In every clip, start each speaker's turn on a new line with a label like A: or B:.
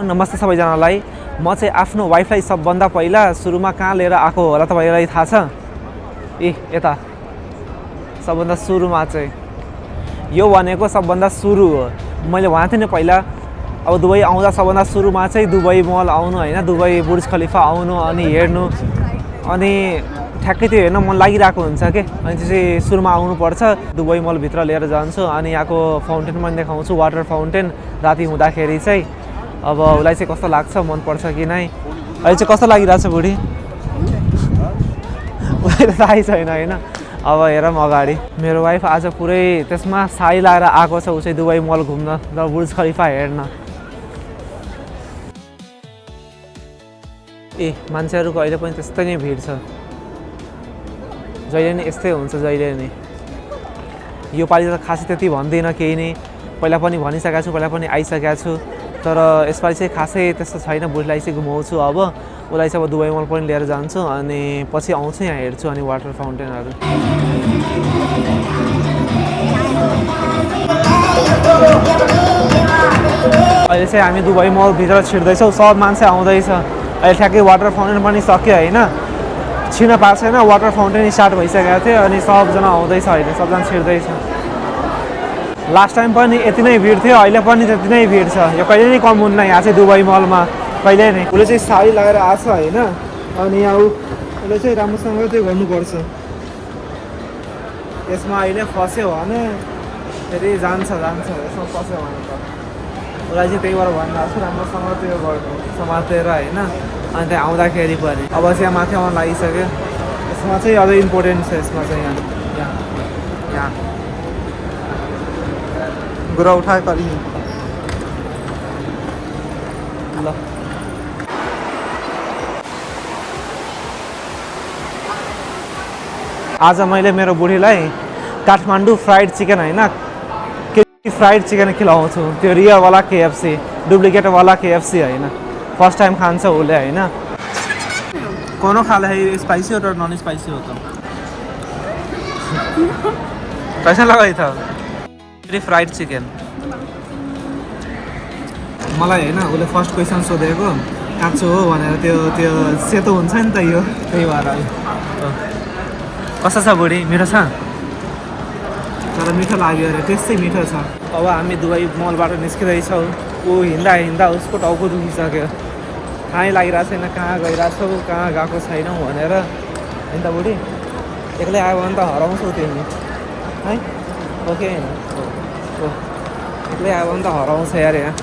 A: नमस्ते सबैजनालाई। म चाहिँ आफ्नो वाइफलाई सबभन्दा पहिला सुरुमा कहाँ लिएर आएको होला तपाईँलाई थाहा छ? यता सबभन्दा सुरुमा चाहिँ यो भनेको सबभन्दा सुरु हो। मैले भनेको थिएँ नि पहिला, अब दुबई आउँदा सबभन्दा सुरुमा चाहिँ दुबई मल आउनु होइन, दुबई बुर्ज खलिफा आउनु अनि हेर्नु, अनि ठ्याक्कै त्यो हेर्न मन लागिरहेको हुन्छ के। अनि त्यो चाहिँ सुरुमा आउनुपर्छ। दुबई मलभित्र लिएर जान्छु अनि यहाँको फाउन्टेन पनि देखाउँछु, वाटर फाउन्टेन राति हुँदाखेरि चाहिँ। अब उसलाई चाहिँ कस्तो लाग्छ, मनपर्छ कि नै। अहिले चाहिँ कस्तो लागिरहेछ बुढी? उसलाई त थाहै छैन होइन। अब हेरौँ अगाडि। मेरो वाइफ आज पुरै त्यसमा साडी लगाएर आएको छ, ऊ चाहिँ दुबई मल घुम्न र बुर्ज खलिफा हेर्न। मान्छेहरूको अहिले पनि त्यस्तै नै भिड छ, जहिले नै यस्तै हुन्छ जहिले नै। यो पालि त खासै त्यति भन्दिनँ केही नै, पहिला पनि भनिसकेको छु, पहिला पनि आइसकेको छु, तर यसपालि चाहिँ खासै त्यस्तो छैन। बुढीलाई चाहिँ घुमाउँछु, अब उसलाई चाहिँ अब दुबई मल पनि लिएर जान्छु अनि पछि आउँछु, यहाँ हेर्छु अनि वाटर फाउन्टेनहरू। अहिले चाहिँ हामी दुबई मलभित्र छिर्दैछौँ, सब मान्छे आउँदैछ। अहिले ठ्याक्कै वाटर फाउन्टेन पनि सक्यो होइन, छिर्न पाएको छैन, वाटर फाउन्टेन स्टार्ट भइसकेको थियो अनि सबजना आउँदैछ, अहिले सबजना छिर्दैछ। लास्ट टाइम पनि यति नै भिड थियो, अहिले पनि त्यति नै भिड छ। यो कहिले नै कम हुन्न यहाँ चाहिँ दुबई मलमा, कहिले नै। उसले चाहिँ साडी लगाएर आएको छ होइन, अनि यहाँ उसले चाहिँ राम्रोसँग त्यो गर्नुपर्छ। यसमा अहिले फस्यो भने फेरि जान्छ यसमा फस्यो भने त उसलाई चाहिँ त्यही भएर भनिरहेको छु, राम्रोसँग त्यो गर्नु समातेर होइन। अनि त्यहाँ आउँदाखेरि पनि अब चाहिँ यहाँ माथि आउन लागिसक्यो। यसमा चाहिँ अझै इम्पोर्टेन्ट छ, यसमा चाहिँ यहाँ गुरा उठाए करी ल। आज मैले मेरो बुढीलाई काठमाडौँ फ्राइड चिकन होइन, फ्राइड चिकन खिलाउँछु। त्यो रियलवाला केएफसी, डुप्लिकेटवाला केएफसी होइन। फर्स्ट टाइम खान्छ उसले होइन। कोनो खाले है, स्पाइसी हो र नन स्पाइसी हो? तो कैसा लगा था फ्राइड चिकन? मलाई होइन उसले फर्स्ट क्वेसन सोधेको काँचो हो भनेर, त्यो सेतो हुन्छ नि त यो, त्यही भएर। कस्तो छ बुढी? मिठो छ? तर मिठो लाग्यो अरे, टेस्टै मिठो छ। अब हामी दुबई मलबाट निस्किँदैछौँ। ऊ हिँड्दा उसको टाउको दुखिसक्यो, थाहै लागिरहेको छैन कहाँ गइरहेछौ, कहाँ गएको छैनौ भनेर होइन त बुढी। एक्लै आयो भने त हराउँछौ तिमी है, ओके होइन? हो, एक्लै आयो भने त हराउँछ यार यहाँ।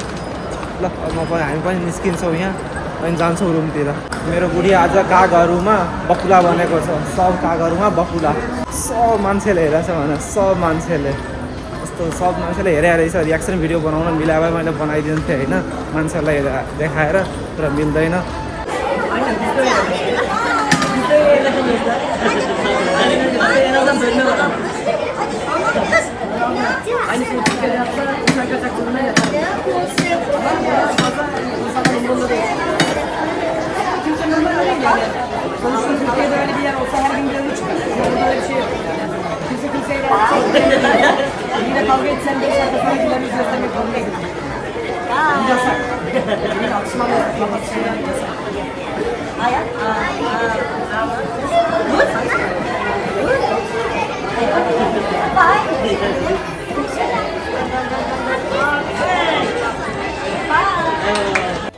A: ल हामी पनि निस्किन्छौँ यहाँ अनि जान्छौँ रुमतिर। मेरो बुढी आज कागहरूमा बकुला बनेको छ, सब कागहरूमा बकुला। सब मान्छेले हेरेछ भने, सब मान्छेले यस्तो सब मान्छेले हेरेर रहेछ। रियाक्सन भिडियो बनाउन मिलाएर मैले बनाइदिन्थेँ होइन, मान्छेहरूलाई देखाएर, तर मिल्दैन।
B: Yine kavga etsen 5 dakika sonra gülerimizi göstermek zorundayız. Yasak. Yine atışmalar yasak.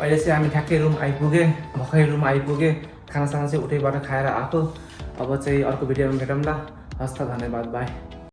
A: अहिले चाहिँ हामी ठ्याक्कै रुम आइपुगेँ, भर्खरै रुम आइपुगेँ। खानासाना चाहिँ उतैबाट खाएर आएको। अब चाहिँ अर्को भिडियोमा भेटौँ ल। हस् त, धन्यवाद, बाई।